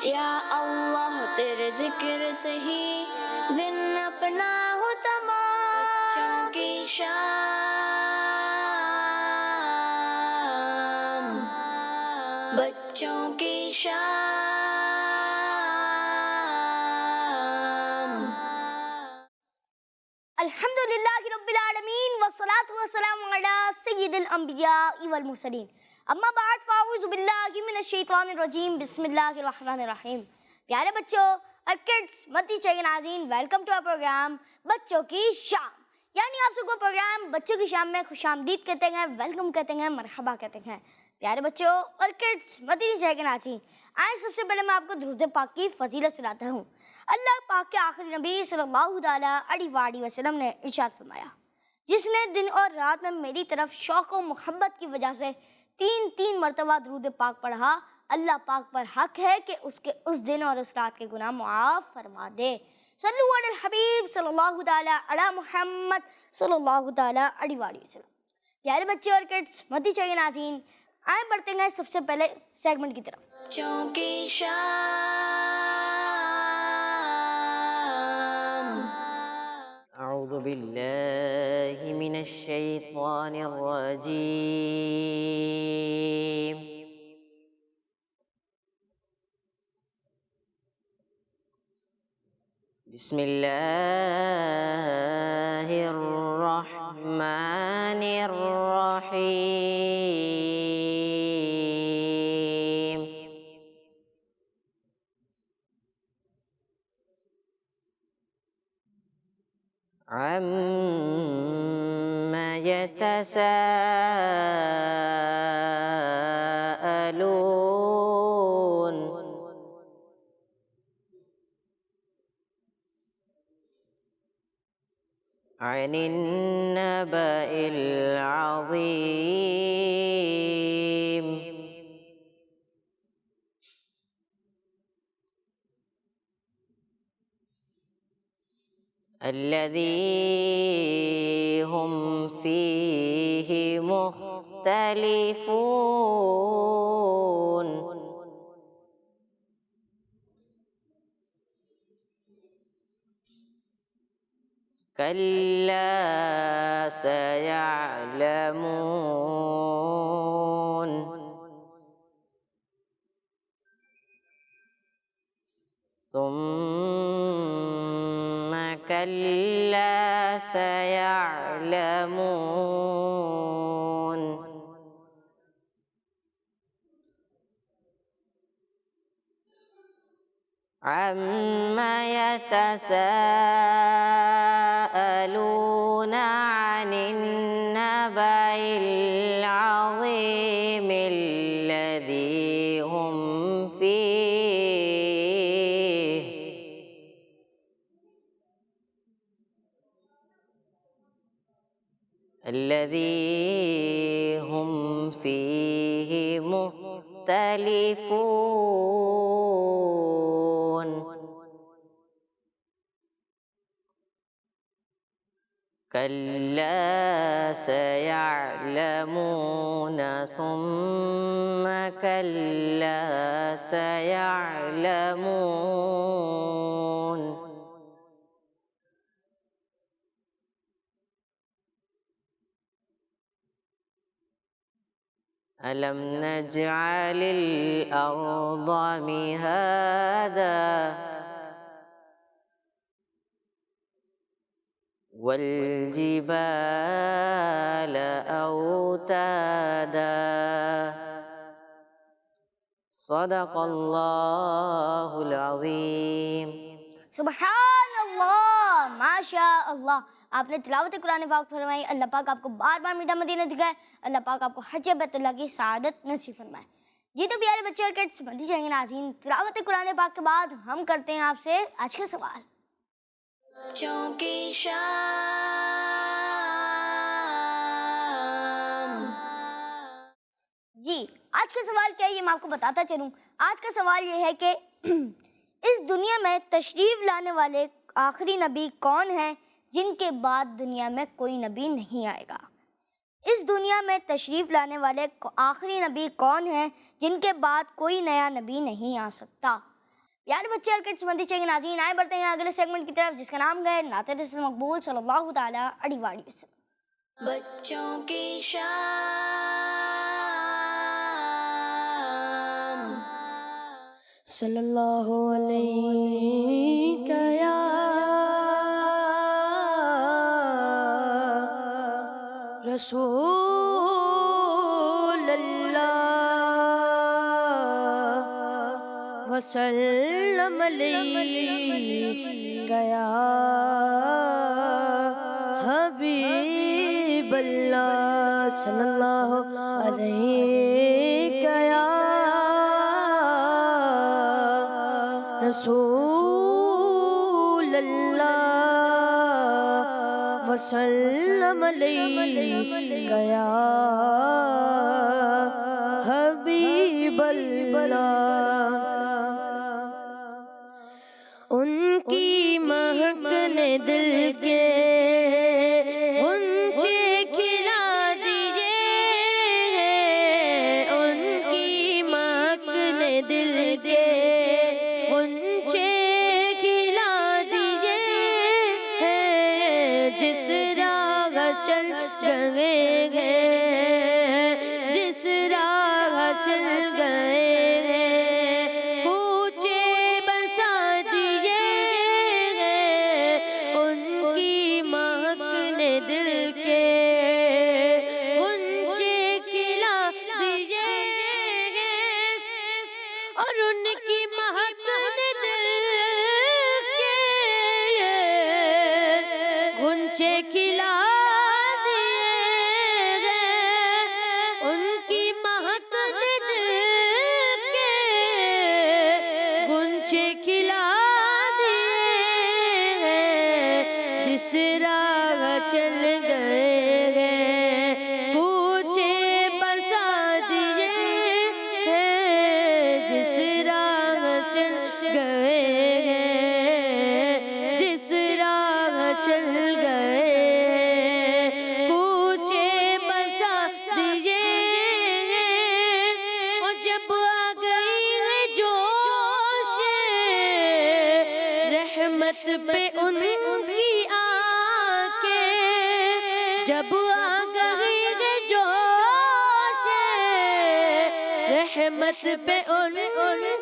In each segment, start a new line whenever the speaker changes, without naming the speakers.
یا اللہ تیرے ذکر سے ہی دن اپنا ہو تمام، بچوں کی شام، بچوں کی شام۔
الحمدللہ رب العالمین والصلاة والسلام علی سید الانبیاء والمرسلین، اما بعد فاعوذ باللہ من الشیطان الرجیم، بسم اللہ الرحمن الرحیم۔ پیارے بچوں اور کڈس مدنی چینل کے ناظرین، ویلکم ٹو آور پروگرام بچوں کی شام، یعنی آپ سب کو پروگرام بچوں کی شام میں خوش آمدید کہتے ہیں، ویلکم کہتے ہیں، مرحبا کہتے ہیں۔ پیارے بچوں اور کڈس مدنی چینل کے ناظرین، آئے سب سے پہلے میں آپ کو درود پاک کی فضیلت سناتا ہوں۔ اللہ پاک کے آخری نبی صلی اللہ تعالیٰ علیہ وسلم نے ارشاد فرمایا، جس نے دن اور رات میں میری طرف شوق و محبت کی وجہ سے تین مرتبہ درود پاک پڑھا، اللہ پاک پر حق ہے کہ اس کے اس دن اور اس رات کے گناہ معاف فرما دے۔ صلو علی الحبیب صلی اللہ تعالیٰ علی محمد صلی اللہ تعالیٰ علیہ وسلم۔ پیارے بچے اور کڈس مدنی چینل کے ناظرین، آئیں بڑھتے ہیں سب سے پہلے سیگمنٹ کی طرف۔
بچوں کی شام۔
اعوذ باللہ من الشیطان الرجیم، بسم اللہ الرحمن الرحیم۔ عَمَّ يَتَسَاءَلُونَ، عن النبأ العظيم، الذي هم فيه مختلفون، كلا سيعلمون، ثم كلا سيعلمون، عَمَّ يَتَسَاءَلُونَ عن النبأ العظيم، الذي هم فيه مختلفون، كلا سيعلمون، ثم كلا سيعلمون، ألم نجعل الأرض مهادا والجبال أوتادا، صدق اللہ العظیم۔
سبحان اللہ، ماشاء اللہ، آپ نے تلاوت قرآن پاک فرمائی، اللہ پاک آپ کو بار بار میٹھا مدینہ دکھائے، اللہ پاک آپ کو حج بیت اللہ کی سعادت نصیب فرمائے۔ جی تو پیارے بچے اور کڈس مدنی چینل کے ناظرین، تلاوت قرآن پاک کے بعد ہم کرتے ہیں آپ سے آج کا سوال۔
بچوں کی شام۔
جی آج کا سوال کیا ہے یہ میں آپ کو بتاتا چلوں۔ آج کا سوال یہ ہے کہ اس دنیا میں تشریف لانے والے آخری نبی کون ہیں جن کے بعد دنیا میں کوئی نبی نہیں آئے گا؟ اس دنیا میں تشریف لانے والے آخری نبی کون ہیں جن کے بعد کوئی نیا نبی نہیں آ سکتا؟ پیارے بچے اور کڈس مندی چاہیے ناظرین، آئے بڑھتے ہیں اگلے سیگمنٹ کی طرف جس کا نام ہے نعت رسول مقبول صلی اللہ تعالیٰ علیہ وآلہ وسلم۔
بچوں کی شان
صلی اللہ علیہ یا رسول اللہ وسلم علیہ یا حبیب اللہ، صلی اللہ علیہ یا رسول اللہ وسلم علیہ یا حبیب اللہ۔ ان کی مہک نے دل کے غنچے کھلا دیے، ان کی مہک نے دل کے غنچے کھلا دیے، جس راہ چل گئے ہیں، جس راہ چل گئے اور ان کی مہک نے دل کے غنچے کھلا دیے ہیں، ان کی مہک نے دل کے غنچے کھلا دیے ہیں، جس راہ چل گئے ہیں کوچے بسا دیے ہیں، جس راہ چل گئے ہیں، جس راہ چل گئے ہیں کوچے بسا دیے ہیں، اور جب آ گئی ہے جوش رحمت پہ ان کی آنکھیں، جب آ گئی ہے جوش رحمت پہ ان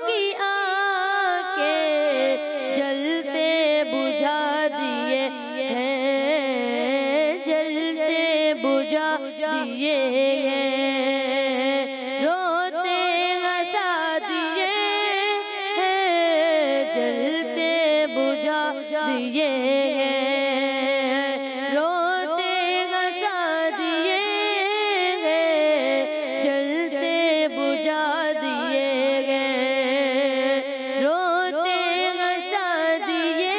کی آنکھیں، جلتے بجھا دیے ہیں، جلتے بجھا دیے ہیں، روتے ہنسا دیے ہیں، جلتے بجھا دیے ہیں، روتے ہنسا دیے ہیں، جلتے بجھا دیے ہیں، روتے ہنسا دیے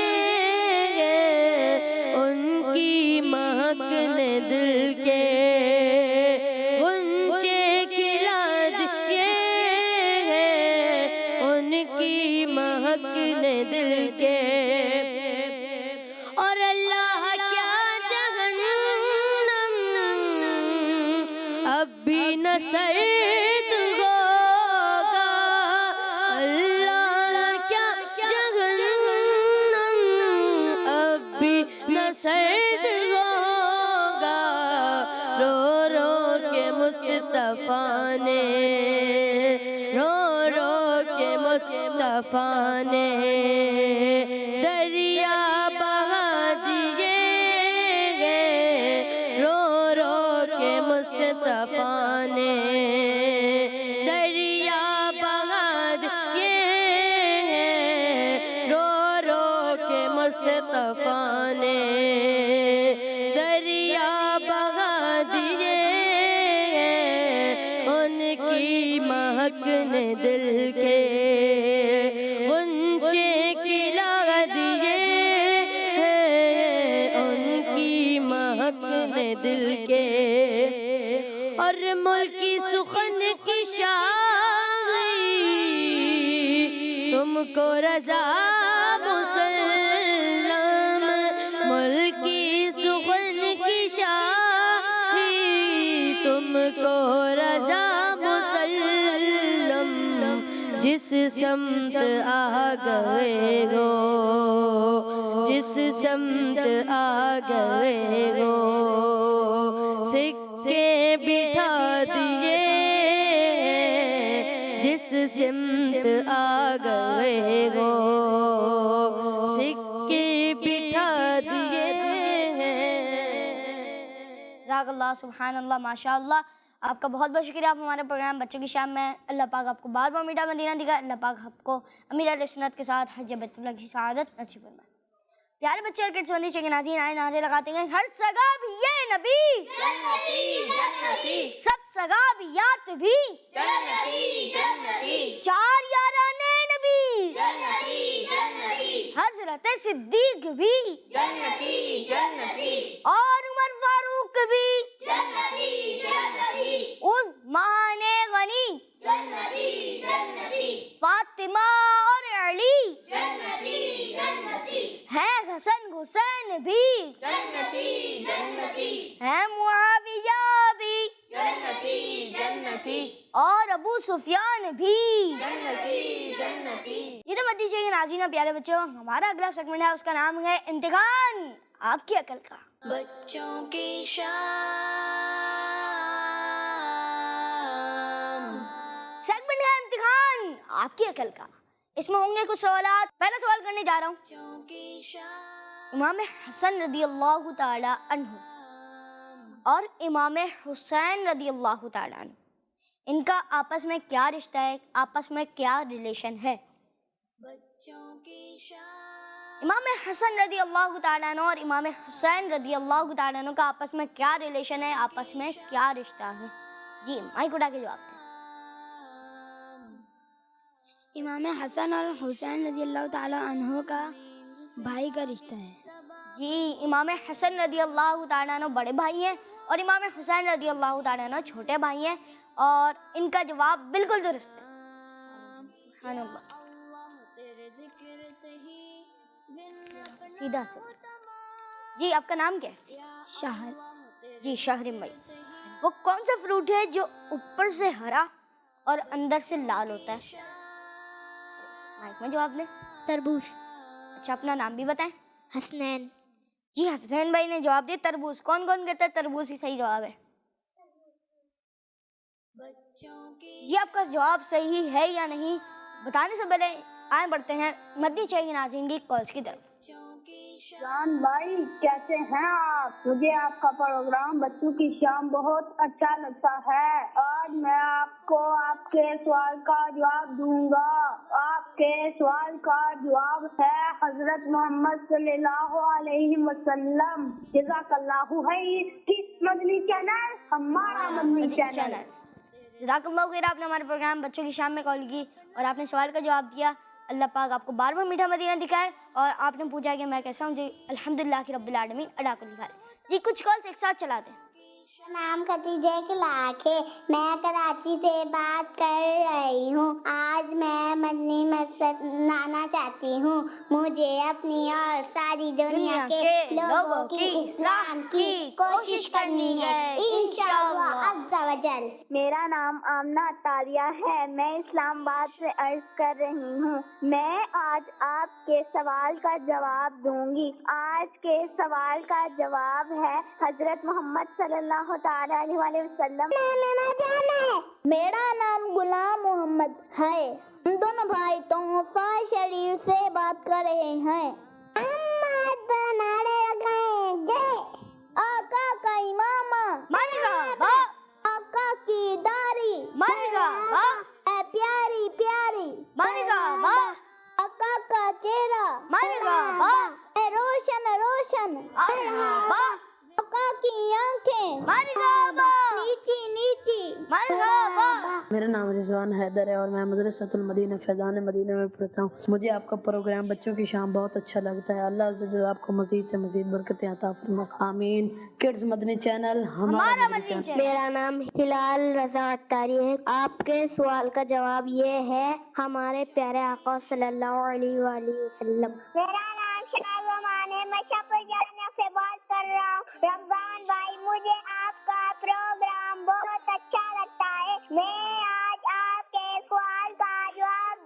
ہیں، ان کی مہک نے دل کے غنچے کھلا دیے ہیں، ان کی مہک نے دل کے۔ اور اللہ کیا جہنم اب بھی نہ سرد ہوگا، اللہ کیا جہنم اب بھی نہ سرد ہوگا، رو رو کے مصطفیٰ نے، رو رو کے مصطفیٰ نے دریا بہا دیے ہیں، رو رو کے مصطفیٰ نے دریا بہا دیے ہیں، رو رو کے مصطفیٰ نے دریا بہا دیے ہیں، ان کی مہک نے دل کے غنچے کھلا دیے ہیں، ان کی مہک نے دل کے۔ اور ملکی سخن کی شاعری تم کو رضا مسلم، ملکی سخن کی شاعری تم کو رضا مسلم،
جس سمت آ گئے گو، جس سمت آ گئے گو، سکے بٹھا دیے جس سمت آ گئے گو، سکے بٹھا دیے۔
جزاک اللہ، سبحان اللہ، ماشاء اللہ، آپ کا بہت بہت شکریہ۔ آپ ہمارے پروگرام بچوں کی شام میں، اللہ پاک آپ کو بار بار میٹھا مدینہ دکھائے، اللہ پاک آپ کو امیر علیہ سنت کے ساتھ حج بیت اللہ کی سعادت نصیب فرمائے۔ پیارے بچے اور کڈس بندی کے ناظرین، آئے نعرے لگاتے گئے، ہر سگا بھی یہ نبی جنتی جنتی، سب سگابیات بھی جنتی جنتی، چار یارانے نبی جنتی جنتی، حضرت صدیق بھی جنتی جنتی، اور عمر فاروق بھی جنتی جنتی، عثمان غنی جنتی جنتی، فاطمہ اور علی جنتی جنتی، ہے حسن حسین بھی جنتی جنتی، ہے معاویہ بھی جنتی جنتی، اور ابو سفیان بھی جنتی جنتی۔ یہ تو مت دیجیے ناظرین پیارے بچوں، ہمارا اگلا سیگمنٹ ہے، اس کا نام ہے امتحان آپ کی عقل کا۔
بچوں کی شام،
سیگمنٹ ہے امتحان آپ کی عقل کا، اس میں ہوں گے کچھ سوالات۔ پہلا سوال کرنے جا رہا ہوں،
بچوں کی شام،
امام حسن رضی اللہ تعالی عنہ اور امام حسین رضی اللہ تعالی عنہ، ان کا آپس میں کیا رشتہ ہے، آپس میں کیا ریلیشن ہے؟
بچوں کی شام،
امام حسن رضی اللہ تعالیٰ عنہ اور امام حسین رضی اللہ تعالیٰ عنہ کا آپس میں کیا ریلیشن ہے، آپس میں کیا رشتہ ہے؟ جی مائک اٹھا کے جواب دیں۔
امام حسن اور حسین رضی اللہ تعالیٰ عنہ کا بھائی کا رشتہ ہے۔
جی امام حسن رضی اللہ تعالیٰ عنہ بڑے بھائی ہیں اور امام حسین رضی اللہ تعالیٰ عنہ چھوٹے بھائی ہیں، اور ان کا جواب بالکل درست ہے۔ سبحان اللہ،
تیرے ذکر سے ہی دن اپنا
سیدھا سے۔ جی آپ کا نام کیا ہے؟
شہر،
جی شہر مئی۔ وہ کون سا فروٹ ہے جو اوپر سے ہرا اور اندر سے لال ہوتا ہے؟ مائک میں جواب دیں۔
تربوز۔
اچھا اپنا نام بھی بتائیں۔
حسنین۔
جی حسنین بھائی نے جواب دیا تربوز۔ کون کون کہتا ہے تربوز ہی صحیح جواب ہے؟
بچوں کی
جی آپ کا جواب صحیح ہے یا نہیں بتانے سے پہلے آئے بڑھتے ہیں مدنی چاہیے ناظرین کی کالز کی طرف۔
بچوں کی شام،
جان بھائی کیسے ہیں آپ؟ مجھے آپ کا پروگرام بچوں کی شام بہت اچھا لگتا ہے۔ آج میں آپ کو آپ کے سوال کا جواب دوں گا۔ آپ کے سوال کا جواب ہے حضرت محمد صلی اللہ علیہ وسلم۔ جزاک اللہ خیر۔ کس مدنی چینل؟ ہمارا مدنی چینل۔
جزاک اللہ خیر، آپ نے ہمارے پروگرام بچوں کی شام میں کال کی اور آپ نے سوال کا جواب دیا۔ اللہ پاک آپ کو بار بار میٹھا مدینہ دکھائے، اور آپ نے پوچھا کہ میں کیسا ہوں، جی الحمدللہ کی رب العالمین ادا کر دکھائے۔ جی کچھ کالز ایک ساتھ چلا دیں۔
نام خدیجہ کلاک ہے، میں کراچی سے بات کر رہی ہوں۔ آج میں مدنی مسجد لانا چاہتی ہوں۔ مجھے اپنی اور ساری دنیا کے لوگوں کی اسلام کی کوشش کرنی ہے، انشاءاللہ عز و جل۔
میرا نام آمنہ عطاریہ ہے، میں اسلام آباد سے عرض کر رہی ہوں۔ میں آج آپ کے سوال کا جواب دوں گی۔ آج کے سوال کا جواب ہے حضرت محمد صلی اللہ تعالیٰ علیہ وآلہ وسلم۔
میرا نام غلام محمد ہے، ہم دونوں بھائی تحفہ شریف سے بات کر رہے ہیں۔ نعرے لگائیں گے، آقا کا امامہ،
مرحبا
آقا کی داڑھی،
مرحبا
اے پیاری پیاری،
مرحبا
آقا کا چہرہ،
مرحبا
اے روشن روشن،
مرحبا
آقا کی آنکھیں،
مرحبا
نیچی نیچی،
مرحبا۔
میرا نام رضوان حیدر ہے اور میں مدرسۃ المدینہ فیضان مدینہ میں پڑھتا ہوں۔ مجھے آپ کا پروگرام بچوں کی شام بہت اچھا لگتا ہے۔ اللہ عز و جل آپ کو مزید سے مزید برکتیں عطا فرمائے، آمین۔ کڈز مدنی چینل ہمارا مدنی چینل۔
میرا نام ہلال رضا عطاری ہے۔ آپ کے سوال کا جواب یہ ہے ہمارے پیارے آقا صلی اللہ علیہ وآلہ وسلم۔
میرا نام شاہ زمان ہے، میں شاپر جانا سے بات کر رہا ہوں۔ رمضان بھائی مجھے آپ کا پروگرام بہت اچھا لگتا ہے۔ میں آج آپ کے سوال کا جواب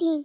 3।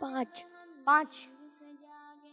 5।
5।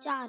4।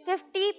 50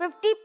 50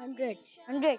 100।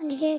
100।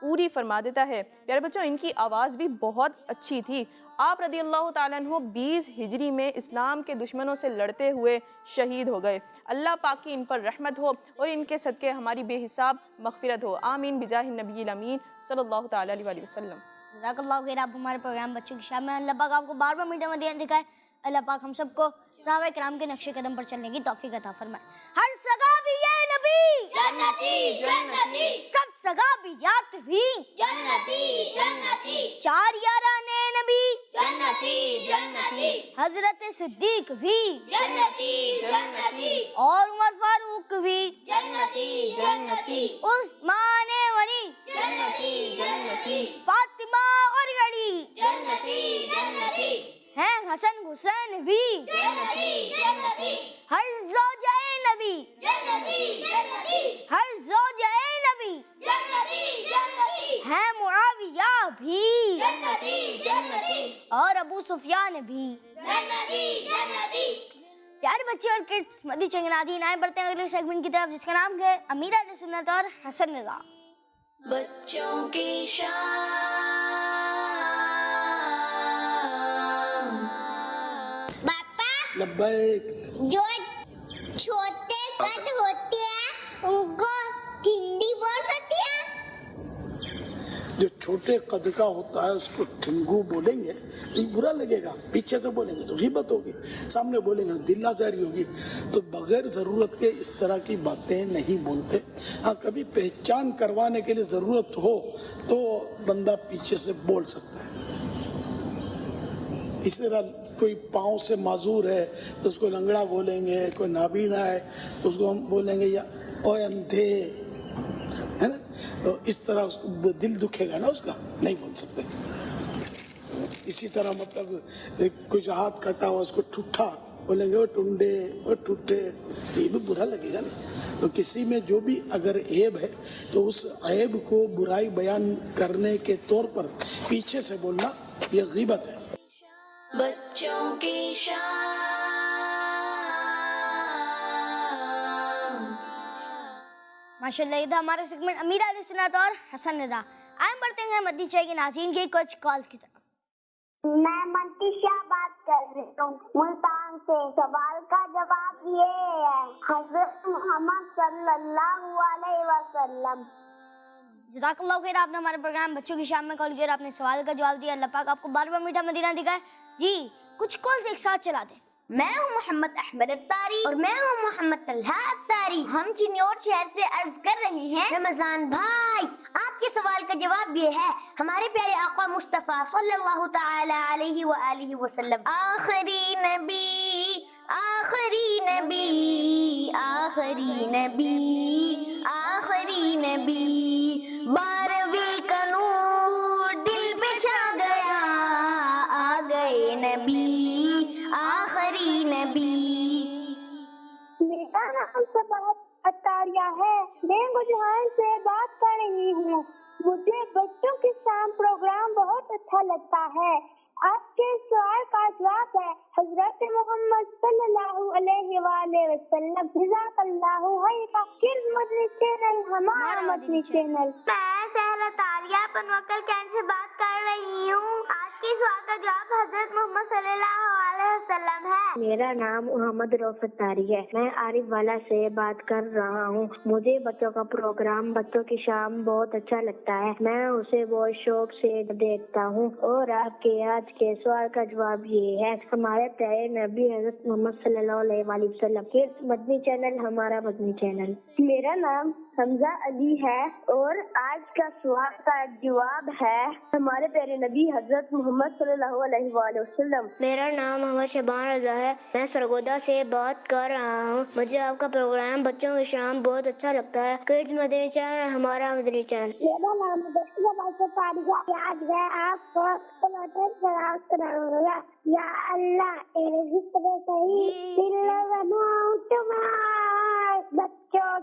پوری فرما دیتا ہے۔ پیارے بچوں، ان کی آواز بھی بہت اچھی تھی۔ آپ رضی اللہ تعالیٰ عنہ 20 ہجری میں اسلام کے دشمنوں سے لڑتے ہوئے شہید ہو گئے۔ اللہ پاک کی ان پر رحمت ہو اور ان کے صدقے ہماری بے حساب مغفرت ہو، آمین بجاہ النبی الامین صلی اللہ تعالیٰ علیہ وسلم۔
جزاک اللہ خیر، آپ ہمارے پروگرام بچوں کی شام میں اللہ پاک آپ کو بار بار میٹھا مدینہ دکھائے۔ اللہ پاک ہم سب کو صحابہ کرام کے نقش قدم پر چلنے کی توفیق عطا فرمائے۔ ہر سگا بھی یہ نبی
جنتی جنتی
سب سگا بھی یات بھی
جنتی جنتی
چار یارانے نبی
جنتی جنتی
حضرت صدیق بھی
جنتی جنتی
اور عمر فاروق بھی
جنتی جنتی
عثمان غنی
جنتی جنتی
فاطمہ اور گڑی
جنتی جنتی
ہیں حسن حسین بھی
جنتی جنتی
ہر زوجہ نبی
جنتی جنتی
ہر زوجہ نبی
جنتی جنتی
ہیں معاویہ بھی
جنتی جنتی
اور ابو سفیان بھی۔
جنتی جنتی
پیارے بچے اور کڈس، مدی چنگ نادین آئے بڑھتے ہیں اگلے سیگمنٹ کی طرف، جس کا نام ہے امیر اہل سنت اور حسن رضا۔
بچوں کی شان
لبیک۔
جو چھوٹے قد ہوتے ہیں ان کو ٹھنڈی بول سکتی ہے؟
جو چھوٹے قد کا ہوتا ہے اس کو ٹھنگو بولیں گے تو برا لگے گا، پیچھے سے بولیں گے تو غیبت ہوگی، سامنے بولیں گے تو دل آزاری ہوگی۔ تو بغیر ضرورت کے اس طرح کی باتیں نہیں بولتے۔ ہاں کبھی پہچان کروانے کے لیے ضرورت ہو تو بندہ پیچھے سے بول سکتا ہے۔ اسی طرح کوئی پاؤں سے معذور ہے تو اس کو لنگڑا بولیں گے، کوئی نابینا ہے تو اس کو ہم بولیں گے یا اوے اندھے، ہے نا؟ تو اس طرح اس کو دل دکھے گا نا، اس کا نہیں بول سکتے۔ اسی طرح مطلب کچھ ہاتھ کٹا ہوا اس کو ٹھٹھا بولیں گے، وہ ٹنڈے وہ ٹھٹھے، یہ بھی برا لگے گا نا۔ تو کسی میں جو بھی اگر عیب ہے تو اس عیب کو برائی بیان کرنے کے طور پر پیچھے سے بولنا یہ غیبت ہے۔
بچوں کی شان
ماشاءاللہ، یہ تھا ہمارا سیگمنٹ امیر اہل سنت اور حسن رضا۔ آئیں بڑھتے ہیں مدی چاہیے کے ناظرین کی کچھ کالز کی طرف۔
میں منتشا بات کر رہی ہوں ملتان سے۔ سوال کا جواب یہ ہے، حضرت محمد صلی اللہ علیہ وسلم۔
جزاک اللہ خیر، آپ نے ہمارے پروگرام بچوں کی شام میں کال کیا اور آپ نے سوال کا جواب دیا۔ اللہ پاک آپ کو بار بار میٹھا مدینہ دکھائے۔ جی کچھ کالز ایک ساتھ چلا دیں۔
میں ہوں محمد احمد اتاری اور میں ہوں محمد طلحہ اتاری۔ ہم چنیور شہر سے عرض کر رہے ہیں، رمضان بھائی آپ کے سوال کا جواب یہ ہے، ہمارے پیارے آقا مصطفیٰ صلی اللہ تعالی علیہ وآلہ وسلم آخری نبی آخری نبی آخری نبی آخری نبی، 12ویں کا نور دل پہ چھا گیا، آ گئے نبی آخری نبی۔
میرا نام سبات اتاریہ ہے، میں گجرات سے بات کر رہی ہوں۔ مجھے بچوں کے شام پروگرام بہت اچھا لگتا ہے۔ آپ کے سوال کا جواب ہے حضرت محمد صلی اللہ علیہ وآلہ وسلم۔ جزاک اللہ خیر۔ کس مدنی چینل؟ ہمارا مدنی چینل۔
میں سہرا تالیہ پنوکل کینٹ سے بات کر رہی ہوں۔ آج کے سوال کا جواب حضرت محمد صلی اللہ علیہ وسلم ہے۔
میرا نام محمد رفعت تاری ہے، میں عارف والا سے بات کر رہا ہوں۔ مجھے بچوں کا پروگرام بچوں کی شام بہت اچھا لگتا ہے، میں اسے بہت شوق سے دیکھتا ہوں۔ اور آپ کے آج کے سوال کا جواب یہ ہے، ہمارے پیارے نبی حضرت محمد صلی اللہ علیہ وآلہ وسلم۔ کس مدنی چینل؟ ہمارا مدنی چینل۔
میرا نام حمزہ علی ہے اور آج کا سوال کا جواب ہے ہمارے پیارے نبی حضرت محمد صلی اللہ علیہ وآلہ وسلم۔
میرا نام محمد شبان رضا ہے، میں سرگودا سے بات کر رہا ہوں۔ مجھے آپ کا پروگرام بچوں کی شام بہت اچھا لگتا ہے، کڈز مدنی چینل ہمارا مدنی چینل۔
میرا نام آج میں آپ کو یا اللہ صحیح بچوں